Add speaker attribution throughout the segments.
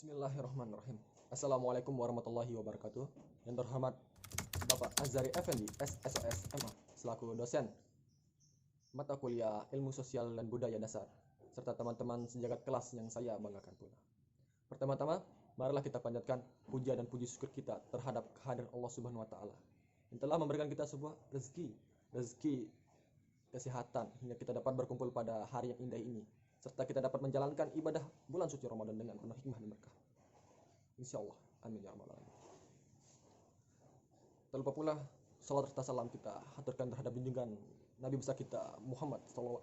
Speaker 1: Bismillahirrahmanirrahim. Assalamualaikum warahmatullahi wabarakatuh. Yang terhormat Bapak Azhari Effendi, SSOS MA, selaku dosen mata kuliah Ilmu Sosial dan Budaya Dasar, serta teman-teman sejagat kelas yang saya banggakan pula. Pertama-tama, marilah kita panjatkan puja dan puji syukur kita terhadap kehadiran Allah Subhanahu wa taala yang telah memberikan kita sebuah rezeki kesehatan hingga kita dapat berkumpul pada hari yang indah ini, serta kita dapat menjalankan ibadah bulan suci Ramadan dengan penuh hikmah dan berkah. Insyaallah, amin ya rabbal alamin. Tak lupa pula salawat serta salam kita haturkan terhadap junjungan Nabi besar kita Muhammad SAW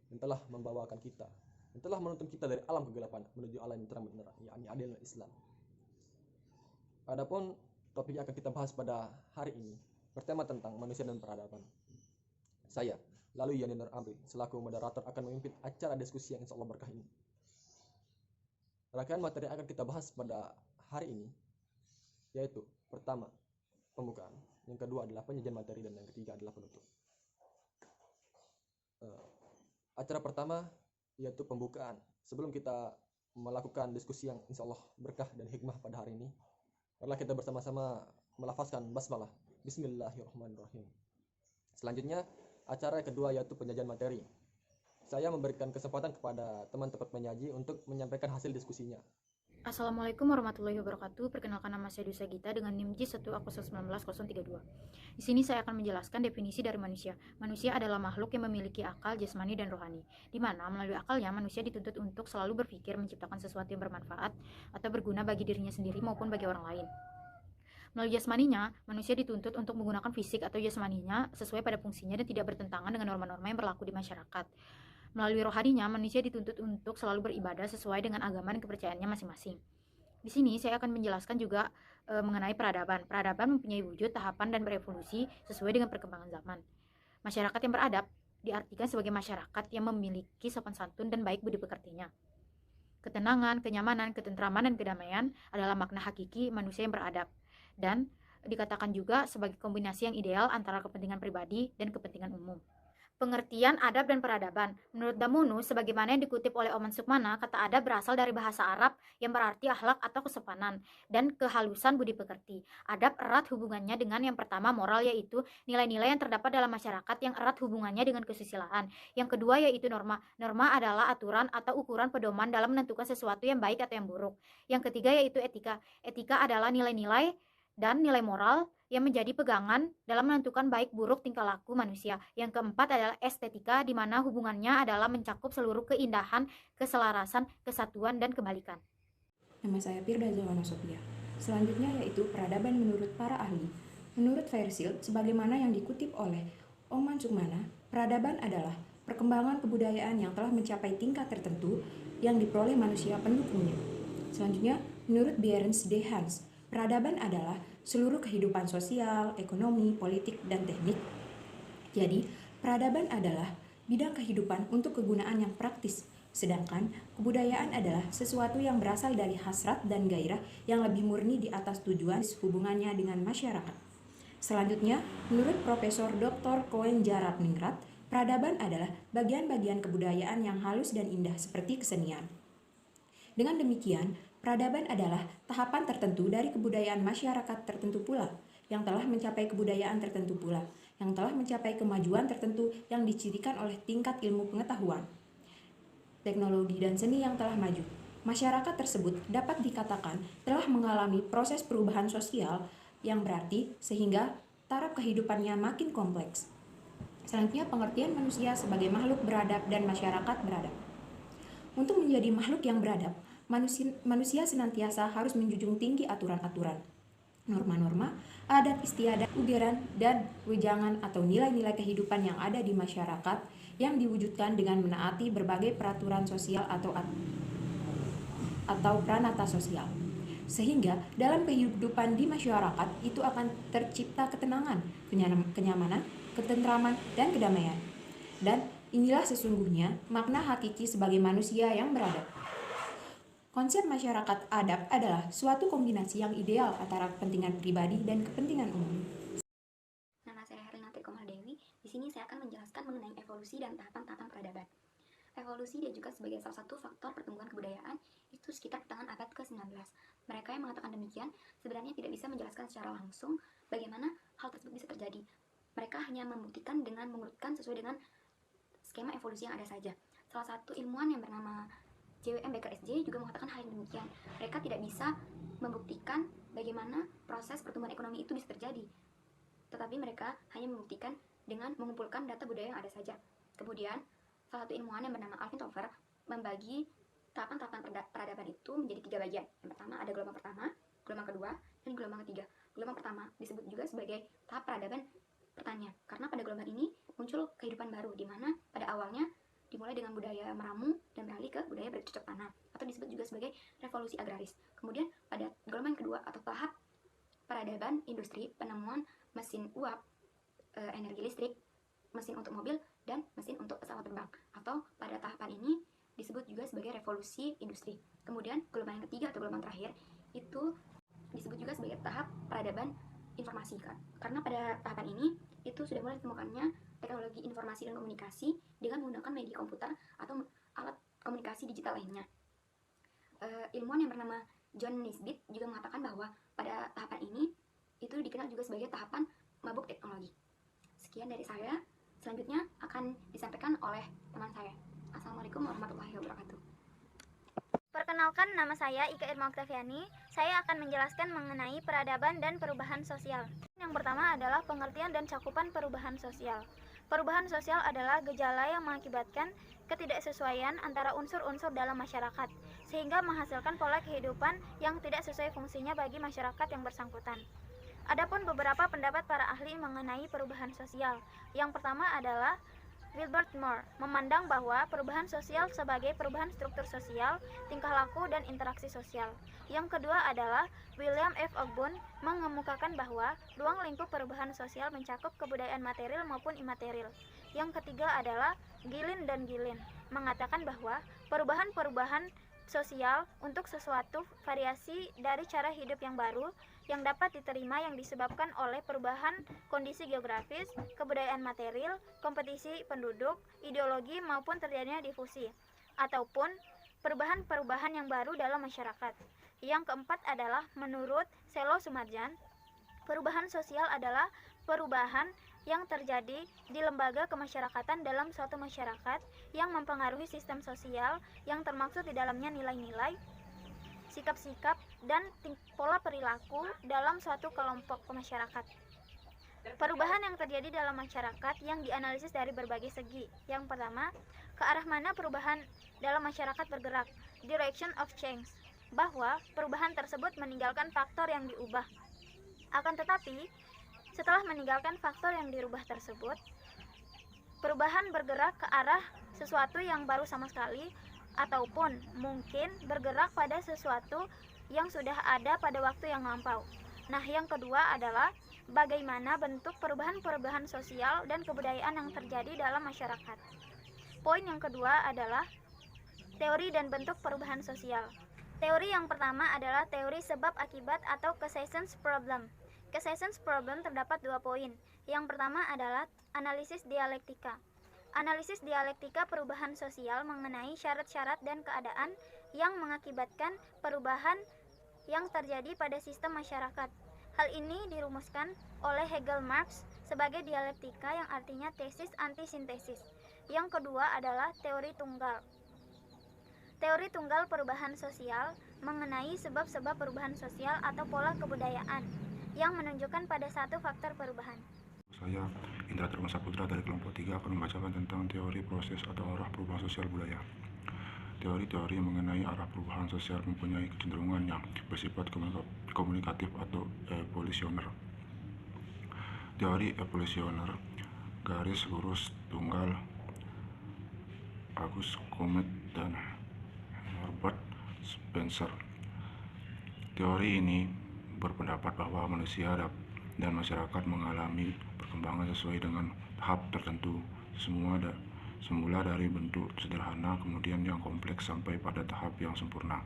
Speaker 1: yang telah membawakan kita, yang telah menuntun kita dari alam kegelapan menuju alam yang terang benderang, yakni adil Islam. Adapun topik yang akan kita bahas pada hari ini bertema tentang manusia dan peradaban. Saya, lalu Yani Nur Amri, selaku moderator akan memimpin acara diskusi yang insyaallah berkah ini. Rangkaian materi yang akan kita bahas pada hari ini yaitu pertama, pembukaan, yang kedua adalah penyajian materi, dan yang ketiga adalah penutup. Acara pertama yaitu pembukaan. Sebelum kita melakukan diskusi yang insyaallah berkah dan hikmah pada hari ini, marilah kita bersama-sama melafazkan basmalah. Bismillahirrahmanirrahim. Selanjutnya, acara yang kedua yaitu penyajian materi. Saya memberikan kesempatan kepada teman-teman penyaji untuk menyampaikan hasil diskusinya.
Speaker 2: Assalamualaikum warahmatullahi wabarakatuh. Perkenalkan, nama saya Dusa Gita dengan NIM J1Aquarius19032. Di sini saya akan menjelaskan definisi dari manusia. Manusia adalah makhluk yang memiliki akal, jasmani, dan rohani, di mana melalui akalnya manusia dituntut untuk selalu berpikir menciptakan sesuatu yang bermanfaat atau berguna bagi dirinya sendiri maupun bagi orang lain. Melalui jasmaninya, manusia dituntut untuk menggunakan fisik atau jasmaninya sesuai pada fungsinya dan tidak bertentangan dengan norma-norma yang berlaku di masyarakat. Melalui rohaninya, manusia dituntut untuk selalu beribadah sesuai dengan agama dan kepercayaannya masing-masing. Di sini saya akan menjelaskan juga mengenai peradaban. Peradaban mempunyai wujud, tahapan, dan berevolusi sesuai dengan perkembangan zaman. Masyarakat yang beradab diartikan sebagai masyarakat yang memiliki sopan santun dan baik budi pekertinya. Ketenangan, kenyamanan, ketentraman, dan kedamaian adalah makna hakiki manusia yang beradab, dan dikatakan juga sebagai kombinasi yang ideal antara kepentingan pribadi dan kepentingan umum. Pengertian adab dan peradaban. Menurut Damunu, sebagaimana yang dikutip oleh Oman Sukmana, kata adab berasal dari bahasa Arab yang berarti akhlak atau kesopanan dan kehalusan budi pekerti. Adab erat hubungannya dengan yang pertama, moral, yaitu nilai-nilai yang terdapat dalam masyarakat yang erat hubungannya dengan kesusilaan. Yang kedua yaitu norma. Norma adalah aturan atau ukuran pedoman dalam menentukan sesuatu yang baik atau yang buruk. Yang ketiga yaitu etika. Etika adalah nilai-nilai dan nilai moral yang menjadi pegangan dalam menentukan baik buruk tingkah laku manusia. Yang keempat adalah estetika, di mana hubungannya adalah mencakup seluruh keindahan, keselarasan, kesatuan, dan kebalikan.
Speaker 3: Nama saya Firda Zawana Sophia. Selanjutnya yaitu peradaban menurut para ahli. Menurut Fairchild, sebagaimana yang dikutip oleh Oman Sukmana, peradaban adalah perkembangan kebudayaan yang telah mencapai tingkat tertentu yang diperoleh manusia pendukungnya. Selanjutnya, menurut Behrens de Hans, peradaban adalah seluruh kehidupan sosial, ekonomi, politik, dan teknik. Jadi, peradaban adalah bidang kehidupan untuk kegunaan yang praktis, sedangkan kebudayaan adalah sesuatu yang berasal dari hasrat dan gairah yang lebih murni di atas tujuan hubungannya dengan masyarakat. Selanjutnya, menurut Profesor Dr. Koen Jarad Ningrat, peradaban adalah bagian-bagian kebudayaan yang halus dan indah seperti kesenian. Dengan demikian, peradaban adalah tahapan tertentu dari kebudayaan masyarakat tertentu pula, yang telah mencapai kebudayaan tertentu pula, yang telah mencapai kemajuan tertentu yang dicirikan oleh tingkat ilmu pengetahuan, teknologi, dan seni yang telah maju. Masyarakat tersebut dapat dikatakan telah mengalami proses perubahan sosial yang berarti sehingga taraf kehidupannya makin kompleks. Selanjutnya, pengertian manusia sebagai makhluk beradab dan masyarakat beradab. Untuk menjadi makhluk yang beradab, manusia senantiasa harus menjunjung tinggi aturan-aturan, norma-norma, adat istiadat, ugeran, dan wejangan atau nilai-nilai kehidupan yang ada di masyarakat yang diwujudkan dengan menaati berbagai peraturan sosial atau pranata sosial. Sehingga dalam kehidupan di masyarakat itu akan tercipta ketenangan, kenyamanan, ketentraman, dan kedamaian. Dan inilah sesungguhnya makna hakiki sebagai manusia yang beradab. Konsep masyarakat adab adalah suatu kombinasi yang ideal antara kepentingan pribadi dan kepentingan umum.
Speaker 4: Nama saya Herlinati Komardewi. Di sini saya akan menjelaskan mengenai evolusi dan tahapan-tahapan peradaban. Evolusi dia juga sebagai salah satu faktor pertumbuhan kebudayaan itu itu sekitar pertengahan abad ke-19. Mereka yang mengatakan demikian sebenarnya tidak bisa menjelaskan secara langsung bagaimana hal tersebut bisa terjadi. Mereka hanya membuktikan dengan mengurutkan sesuai dengan skema evolusi yang ada saja. Salah satu ilmuwan yang bernama JWM Baker SJ juga mengatakan hal yang demikian. Mereka tidak bisa membuktikan bagaimana proses pertumbuhan ekonomi itu bisa terjadi, tetapi mereka hanya membuktikan dengan mengumpulkan data budaya yang ada saja. Kemudian, salah satu ilmuwan yang bernama Alvin Tover membagi tahapan-tahapan peradaban itu menjadi 3 bagian. Yang pertama ada gelombang pertama, gelombang kedua, dan gelombang ketiga. Gelombang pertama disebut juga sebagai tahap peradaban pertanian, karena pada gelombang ini muncul kehidupan baru, di mana pada awalnya dimulai dengan budaya meramu dan beralih ke budaya bercocok tanam, atau disebut juga sebagai revolusi agraris. Kemudian pada gelombang kedua atau tahap peradaban industri, penemuan mesin uap, energi listrik, mesin untuk mobil, dan mesin untuk pesawat terbang, atau pada tahapan ini disebut juga sebagai revolusi industri. Kemudian gelombang yang ketiga atau gelombang terakhir itu disebut juga sebagai tahap peradaban informasi, karena pada tahapan ini itu sudah mulai ditemukannya teknologi informasi dan komunikasi dengan menggunakan media komputer atau alat komunikasi digital lainnya. Ilmuwan yang bernama John Naisbitt juga mengatakan bahwa pada tahapan ini itu dikenal juga sebagai tahapan mabuk teknologi. Sekian dari saya, selanjutnya akan disampaikan oleh teman saya. Assalamualaikum warahmatullahi wabarakatuh.
Speaker 5: Perkenalkan, nama saya Ika Irma Oktaviani. Saya akan menjelaskan mengenai peradaban dan perubahan sosial. Yang pertama adalah pengertian dan cakupan perubahan sosial. Perubahan sosial adalah gejala yang mengakibatkan ketidaksesuaian antara unsur-unsur dalam masyarakat, sehingga menghasilkan pola kehidupan yang tidak sesuai fungsinya bagi masyarakat yang bersangkutan. Adapun beberapa pendapat para ahli mengenai perubahan sosial. Yang pertama adalah Wilbert Moore memandang bahwa perubahan sosial sebagai perubahan struktur sosial, tingkah laku, dan interaksi sosial. Yang kedua adalah William F. Ogden mengemukakan bahwa ruang lingkup perubahan sosial mencakup kebudayaan material maupun imaterial. Yang ketiga adalah Gillen dan Gillen mengatakan bahwa perubahan-perubahan sosial untuk sesuatu variasi dari cara hidup yang baru yang dapat diterima yang disebabkan oleh perubahan kondisi geografis, kebudayaan material, kompetisi penduduk, ideologi maupun terjadinya difusi, ataupun perubahan-perubahan yang baru dalam masyarakat. Yang keempat adalah menurut Selo Sumarjan, perubahan sosial adalah perubahan yang terjadi di lembaga kemasyarakatan dalam suatu masyarakat yang mempengaruhi sistem sosial yang termaksud di dalamnya nilai-nilai, sikap-sikap, dan pola perilaku dalam suatu kelompok masyarakat. Perubahan yang terjadi dalam masyarakat yang dianalisis dari berbagai segi. Yang pertama, ke arah mana perubahan dalam masyarakat bergerak, direction of change, bahwa perubahan tersebut meninggalkan faktor yang diubah. Akan tetapi, setelah meninggalkan faktor yang dirubah tersebut, perubahan bergerak ke arah sesuatu yang baru sama sekali, ataupun mungkin bergerak pada sesuatu yang sudah ada pada waktu yang lampau. Nah, yang kedua adalah bagaimana bentuk perubahan-perubahan sosial dan kebudayaan yang terjadi dalam masyarakat. Poin yang kedua adalah teori dan bentuk perubahan sosial. Teori yang pertama adalah teori sebab akibat atau causation problem. Causation problem terdapat 2 poin. Yang pertama adalah analisis dialektika. Analisis dialektika perubahan sosial mengenai syarat-syarat dan keadaan yang mengakibatkan perubahan yang terjadi pada sistem masyarakat. Hal ini dirumuskan oleh Hegel Marx sebagai dialektika yang artinya tesis antisintesis. Yang kedua adalah teori tunggal. Teori tunggal perubahan sosial mengenai sebab-sebab perubahan sosial atau pola kebudayaan yang menunjukkan pada satu faktor perubahan.
Speaker 6: Saya Indra Terma Saputra dari kelompok 3 akan membacakan tentang teori proses atau arah perubahan sosial budaya. Teori-teori mengenai arah perubahan sosial mempunyai kecenderungan yang bersifat komunikatif atau evolusioner. Teori evolusioner garis lurus tunggal August Comte dan Herbert Spencer. Teori ini berpendapat bahwa manusia dan masyarakat mengalami perkembangan sesuai dengan tahap tertentu, semula dari bentuk sederhana, kemudian yang kompleks sampai pada tahap yang sempurna.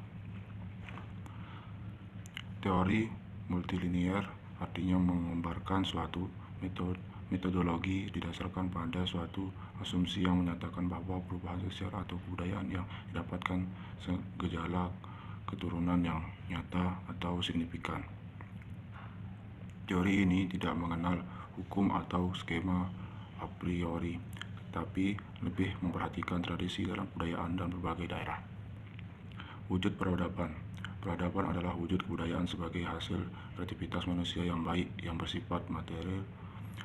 Speaker 6: Teori multilinier artinya menggambarkan suatu metodologi didasarkan pada suatu asumsi yang menyatakan bahwa perubahan sosial atau kebudayaan yang didapatkan gejala keturunan yang nyata atau signifikan. Teori ini tidak mengenal hukum atau skema a priori, tetapi lebih memperhatikan tradisi dalam kebudayaan dan berbagai daerah. Wujud peradaban. Peradaban adalah wujud kebudayaan sebagai hasil kreativitas manusia yang baik yang bersifat material,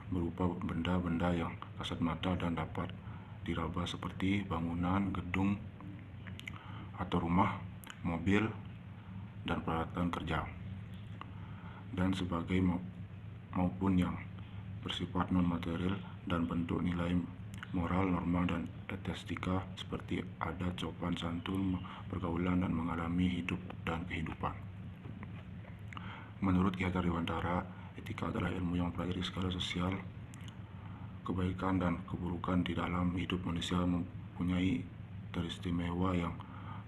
Speaker 6: berupa benda-benda yang kasat mata dan dapat diraba seperti bangunan, gedung, atau rumah, mobil, dan peralatan kerja, dan sebagai maupun yang bersifat non-material dan bentuk nilai moral, norma, dan estetika seperti adat, sopan santun, pergaulan, dan mengalami hidup dan kehidupan. Menurut Ki Hajar Dewantara, etika adalah ilmu yang mempelajari skala sosial, kebaikan dan keburukan di dalam hidup manusia, mempunyai teristimewa yang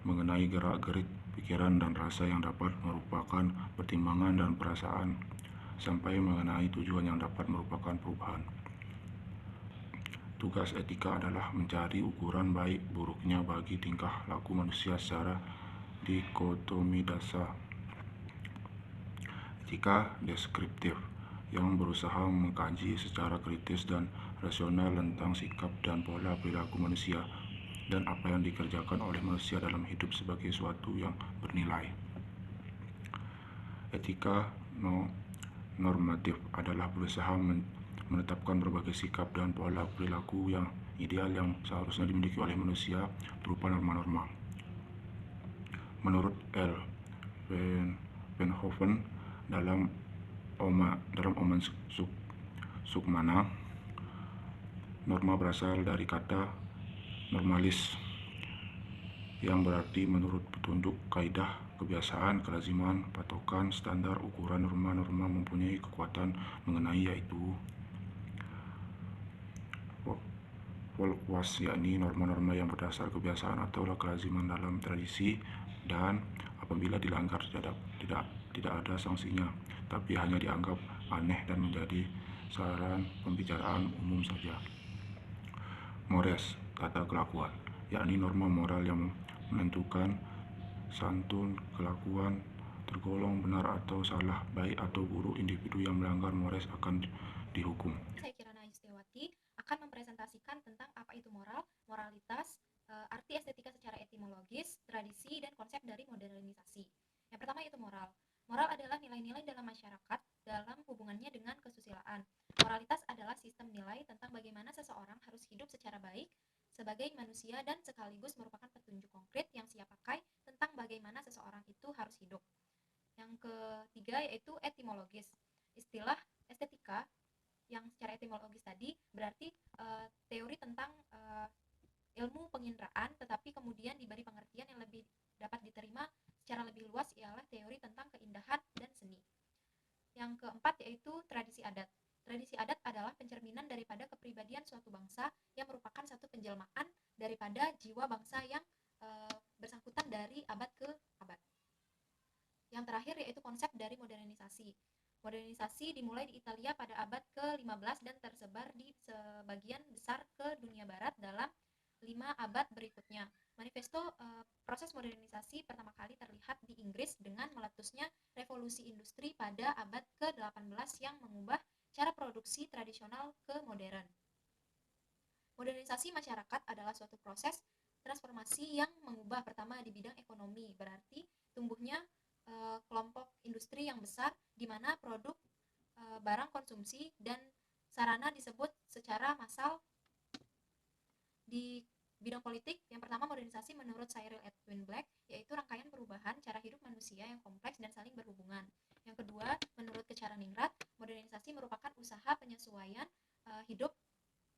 Speaker 6: mengenai gerak-gerik pikiran dan rasa yang dapat merupakan pertimbangan dan perasaan, sampai mengenai tujuan yang dapat merupakan perubahan. Tugas etika adalah mencari ukuran baik buruknya bagi tingkah laku manusia secara dikotomi dasar. Etika deskriptif yang berusaha mengkaji secara kritis dan rasional tentang sikap dan pola perilaku manusia dan apa yang dikerjakan oleh manusia dalam hidup sebagai suatu yang bernilai. Etika normatif adalah berusaha menetapkan berbagai sikap dan pola perilaku yang ideal yang seharusnya dimiliki oleh manusia berupa norma-norma. Menurut L. Venhoven dalam Oman Sukmana, norma berasal dari kata normalis yang berarti menurut petunjuk, kaidah, kebiasaan, kelaziman, patokan, standar, ukuran. Norma-norma mempunyai kekuatan mengenai yaitu folkwas, yakni norma-norma yang berdasar kebiasaan atau kelaziman dalam tradisi, dan apabila dilanggar tidak ada sanksinya, tapi hanya dianggap aneh dan menjadi saran pembicaraan umum saja. Mores, tata kelakuan, yakni norma moral yang menentukan santun kelakuan tergolong benar atau salah, baik atau buruk. Individu yang melanggar mores akan dihukum.
Speaker 7: Saya Kirana Yustewati akan mempresentasikan tentang apa itu moral, moralitas, arti estetika secara etimologis, tradisi, dan konsep dari modernisasi. Yang pertama yaitu moral. Moral adalah nilai-nilai dalam masyarakat dalam hubungannya dengan kesusilaan. Moralitas adalah sistem nilai tentang bagaimana seseorang harus hidup secara baik sebagai manusia dan sekaligus merupakan petunjuk konkret yang siap pakai tentang bagaimana seseorang itu harus hidup. Yang ketiga yaitu etimologis. Istilah estetika yang secara etimologis tadi berarti teori tentang ilmu penginderaan, tetapi kemudian diberi pengertian yang lebih dapat diterima secara lebih luas, ialah teori tentang keindahan dan seni. Yang keempat yaitu tradisi adat. Tradisi adat adalah pencerminan daripada kepribadian suatu bangsa yang merupakan satu penjelmaan daripada jiwa bangsa yang bersangkutan dari abad ke abad. Yang terakhir yaitu konsep dari modernisasi. Modernisasi dimulai di Italia pada abad ke-15 dan tersebar di sebagian besar ke dunia barat dalam 5 abad berikutnya. Manifesto proses modernisasi pertama kali terlihat di Inggris dengan meletusnya revolusi industri pada abad ke-18 yang mengubah cara produksi tradisional ke modern. Modernisasi masyarakat adalah suatu proses transformasi yang mengubah pertama di bidang ekonomi, berarti tumbuhnya kelompok industri yang besar di mana produk barang konsumsi dan sarana disebut secara massal. Di bidang politik, yang pertama modernisasi menurut Cyril Edwin Black yaitu rangkaian perubahan cara hidup manusia yang kompleks dan saling berhubungan. Yang kedua, menurut Kecaraningrat, modernisasi merupakan usaha penyesuaian hidup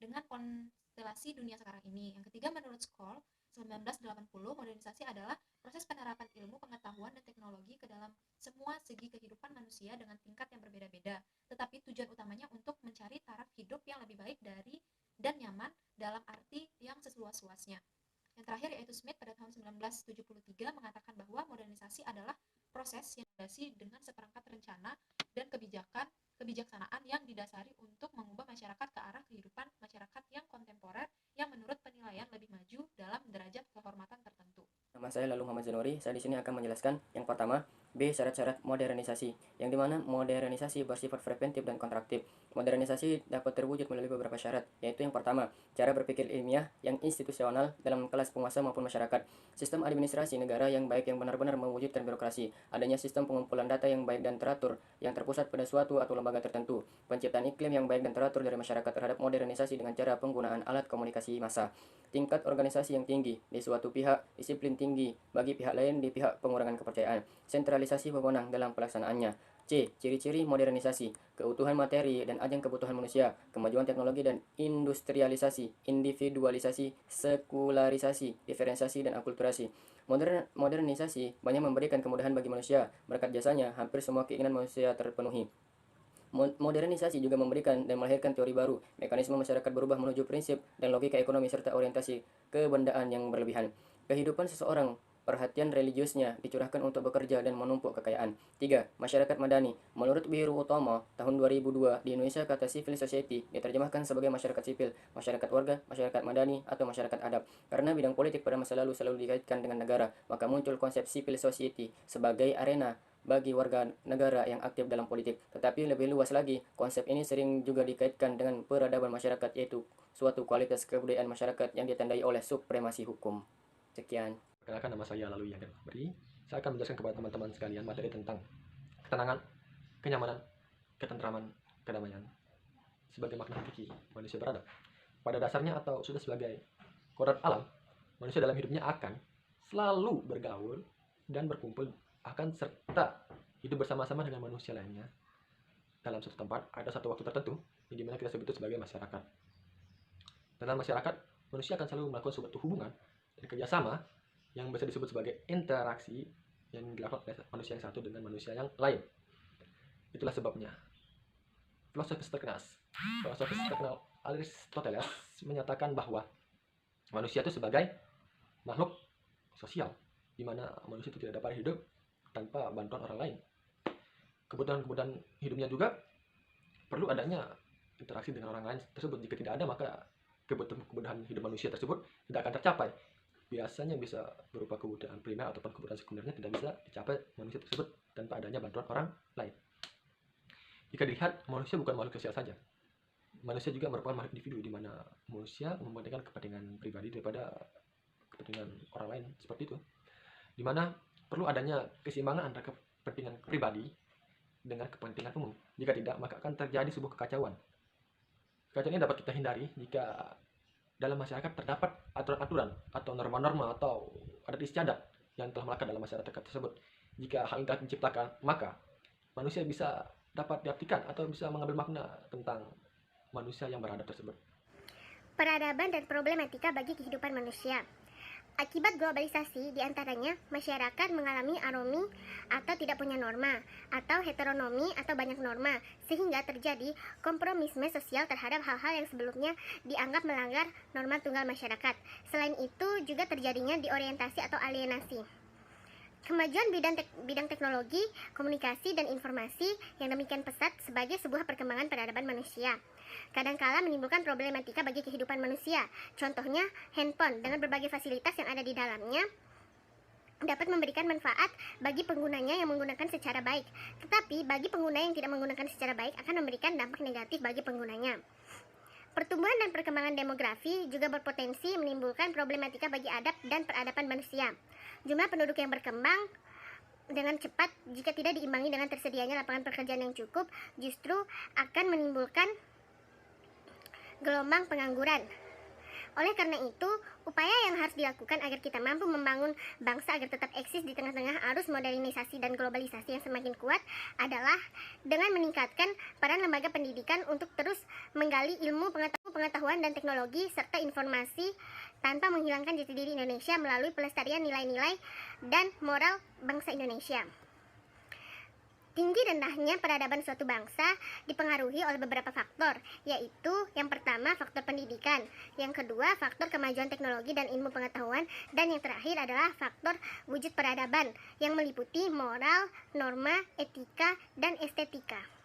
Speaker 7: dengan konstelasi dunia sekarang ini. Yang ketiga, menurut Skoll 1980, modernisasi adalah proses penerapan ilmu, pengetahuan, dan teknologi ke dalam semua segi kehidupan manusia dengan tingkat yang berbeda-beda, tetapi tujuan utamanya untuk mencari taraf hidup yang lebih baik dari dan nyaman dalam arti yang seluas-luasnya. Yang terakhir yaitu Smith pada tahun 1973 mengatakan bahwa modernisasi adalah proses yang didasari dengan seperangkat rencana dan kebijaksanaan yang didasari untuk mengubah masyarakat ke arah kehidupan masyarakat yang kontemporer yang menurut penilaian lebih maju dalam derajat kehormatan tertentu.
Speaker 8: Nama Nama saya Lalu Muhammad Zanuri. Saya di sini akan menjelaskan yang pertama, B. Syarat-syarat modernisasi, yang dimana modernisasi bersifat preventif dan kontraktif. Modernisasi dapat terwujud melalui beberapa syarat, yaitu yang pertama, cara berpikir ilmiah yang institusional dalam kelas penguasa maupun masyarakat, sistem administrasi negara yang baik yang benar-benar mewujudkan birokrasi, adanya sistem pengumpulan data yang baik dan teratur, yang terpusat pada suatu atau lembaga tertentu, penciptaan iklim yang baik dan teratur dari masyarakat terhadap modernisasi dengan cara penggunaan alat komunikasi massa, tingkat organisasi yang tinggi di suatu pihak, disiplin tinggi bagi pihak lain di pihak pengurangan kepercayaan, sentralisasi wewenang dalam pelaksanaannya. C. Ciri-ciri modernisasi, keutuhan materi dan ajang kebutuhan manusia, kemajuan teknologi dan industrialisasi, individualisasi, sekularisasi, diferensiasi, dan akulturasi. Modernisasi banyak memberikan kemudahan bagi manusia. Berkat jasanya, hampir semua keinginan manusia terpenuhi. Modernisasi juga memberikan dan melahirkan teori baru, mekanisme masyarakat berubah menuju prinsip dan logika ekonomi serta orientasi kebendaan yang berlebihan. Kehidupan seseorang, perhatian religiusnya dicurahkan untuk bekerja dan menumpuk kekayaan. 3. Masyarakat madani. Menurut Biru Utama, tahun 2002, di Indonesia kata civil society diterjemahkan sebagai masyarakat sipil, masyarakat warga, masyarakat madani, atau masyarakat adat. Karena bidang politik pada masa lalu selalu dikaitkan dengan negara, maka muncul konsep civil society sebagai arena bagi warga negara yang aktif dalam politik. Tetapi lebih luas lagi, konsep ini sering juga dikaitkan dengan peradaban masyarakat, yaitu suatu kualitas kebudayaan masyarakat yang ditandai oleh supremasi hukum. Sekian.
Speaker 1: Perkenalkan, nama saya Lalu Yagen Beri. Saya akan menjelaskan kepada teman-teman sekalian materi tentang ketenangan, kenyamanan, ketentraman, kedamaian sebagai makna hakiki manusia beradab. Pada dasarnya atau sudah sebagai kodrat alam, manusia dalam hidupnya akan selalu bergaul dan berkumpul, akan serta hidup bersama-sama dengan manusia lainnya dalam satu tempat, ada satu waktu tertentu yang dimana kita sebut itu sebagai masyarakat. Dalam masyarakat, manusia akan selalu melakukan suatu hubungan dan kerjasama yang bisa disebut sebagai interaksi yang dilakukan oleh manusia yang satu dengan manusia yang lain. Itulah sebabnya filosofis terkenal Aristoteles menyatakan bahwa manusia itu sebagai makhluk sosial, di mana manusia itu tidak dapat hidup tanpa bantuan orang lain. Kebutuhan hidupnya juga perlu adanya interaksi dengan orang lain tersebut. Jika tidak ada, maka kebutuhan hidup manusia tersebut tidak akan tercapai. Biasanya bisa berupa kebutuhan primer ataupun kebutuhan sekundernya tidak bisa dicapai manusia tersebut tanpa adanya bantuan orang lain. Jika dilihat, manusia bukan makhluk sosial saja. Manusia juga merupakan makhluk individu, di mana manusia mementingkan kepentingan pribadi daripada kepentingan orang lain, seperti itu. Di mana perlu adanya keseimbangan antara kepentingan pribadi dengan kepentingan umum. Jika tidak, maka akan terjadi sebuah kekacauan. Kekacauan ini dapat kita hindari jika dalam masyarakat terdapat aturan-aturan atau norma-norma atau adat istiadat yang telah melekat dalam masyarakat tersebut. Jika hal ini telah diciptakan, maka manusia bisa dapat diartikan atau bisa mengambil makna tentang manusia yang beradab tersebut.
Speaker 5: Peradaban dan problematika bagi kehidupan manusia. Akibat globalisasi, diantaranya masyarakat mengalami anomi atau tidak punya norma, atau heteronomi atau banyak norma, sehingga terjadi kompromisme sosial terhadap hal-hal yang sebelumnya dianggap melanggar norma tunggal masyarakat. Selain itu, juga terjadinya diorientasi atau alienasi. Kemajuan bidang teknologi, komunikasi, dan informasi yang demikian pesat sebagai sebuah perkembangan peradaban manusia kadangkala menimbulkan problematika bagi kehidupan manusia. Contohnya, handphone dengan berbagai fasilitas yang ada di dalamnya dapat memberikan manfaat bagi penggunanya yang menggunakan secara baik, tetapi bagi pengguna yang tidak menggunakan secara baik akan memberikan dampak negatif bagi penggunanya. Pertumbuhan dan perkembangan demografi juga berpotensi menimbulkan problematika bagi adab dan peradaban manusia. Jumlah penduduk yang berkembang dengan cepat jika tidak diimbangi dengan tersedianya lapangan pekerjaan yang cukup justru akan menimbulkan gelombang pengangguran. Oleh karena itu, upaya yang harus dilakukan agar kita mampu membangun bangsa agar tetap eksis di tengah-tengah arus modernisasi dan globalisasi yang semakin kuat adalah dengan meningkatkan peran lembaga pendidikan untuk terus menggali ilmu, pengetahuan, dan teknologi serta informasi tanpa menghilangkan jati diri Indonesia melalui pelestarian nilai-nilai dan moral bangsa Indonesia. Tinggi rendahnya peradaban suatu bangsa dipengaruhi oleh beberapa faktor, yaitu yang pertama faktor pendidikan, yang kedua faktor kemajuan teknologi dan ilmu pengetahuan, dan yang terakhir adalah faktor wujud peradaban yang meliputi moral, norma, etika, dan estetika.